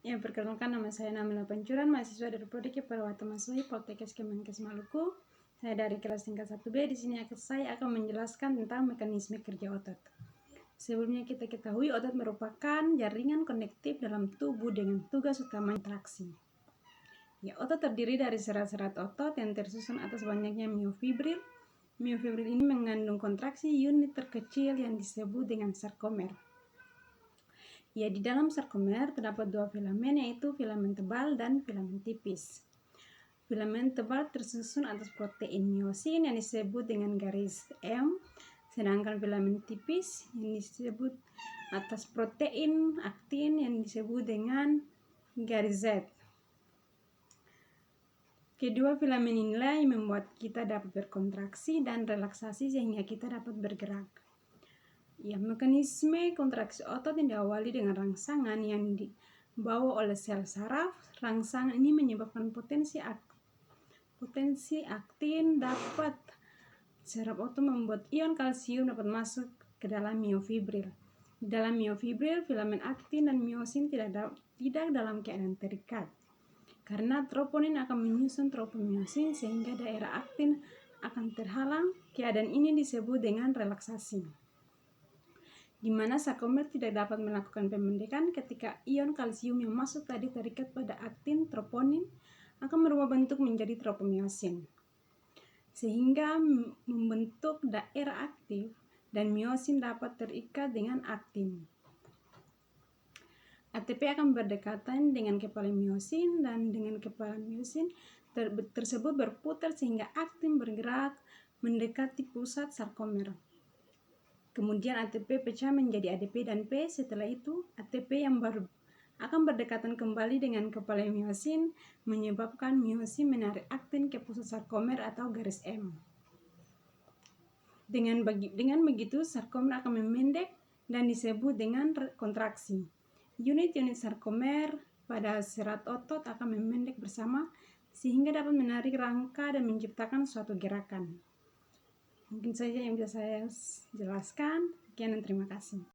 Yang perkenalkan, nama saya Namila Pancuran, mahasiswa dari Prodi Keperawatan Masui Poltekkes Kemenkes Maluku. Saya dari kelas tingkat 1B. Di sini saya akan menjelaskan tentang mekanisme kerja otot. Sebelumnya kita ketahui otot merupakan jaringan konektif dalam tubuh dengan tugas utama interaksi. Ya, otot terdiri dari serat-serat otot yang tersusun atas banyaknya miofibril. Miofibril ini mengandung kontraksi unit terkecil yang disebut dengan sarkomer. Ya, di dalam sarkomer terdapat dua filamen, yaitu filamen tebal dan filamen tipis. Filamen tebal tersusun atas protein miosin yang disebut dengan garis M, sedangkan filamen tipis yang disebut atas protein aktin yang disebut dengan garis Z. Kedua filamen inilah yang membuat kita dapat berkontraksi dan relaksasi sehingga kita dapat bergerak. Ya, mekanisme kontraksi otot yang diawali dengan rangsangan yang dibawa oleh sel saraf. Rangsangan ini menyebabkan potensi aktin dapat saraf otot membuat ion kalsium dapat masuk ke dalam miofibril. Di dalam miofibril, filamen aktin dan miosin tidak dalam keadaan terikat. Karena troponin akan menyusun tropomiosin sehingga daerah aktin akan terhalang. Keadaan ini disebut dengan relaksasi, di mana sarkomer tidak dapat melakukan pemendekan ketika ion kalsium yang masuk tadi terikat pada aktin troponin akan merubah bentuk menjadi tropomiosin, sehingga membentuk daerah aktif dan miosin dapat terikat dengan aktin. ATP akan berdekatan dengan kepala miosin dan dengan kepala miosin tersebut berputar sehingga aktin bergerak mendekati pusat sarkomer. Kemudian ATP pecah menjadi ADP dan P. Setelah itu ATP yang baru akan berdekatan kembali dengan kepala miosin menyebabkan miosin menarik aktin ke pusat sarkomer atau garis M. Dengan begitu sarkomer akan memendek dan disebut dengan kontraksi. Unit-unit sarkomer pada serat otot akan memendek bersama sehingga dapat menarik rangka dan menciptakan suatu gerakan. Mungkin saja yang bisa saya jelaskan. Sekian dan terima kasih.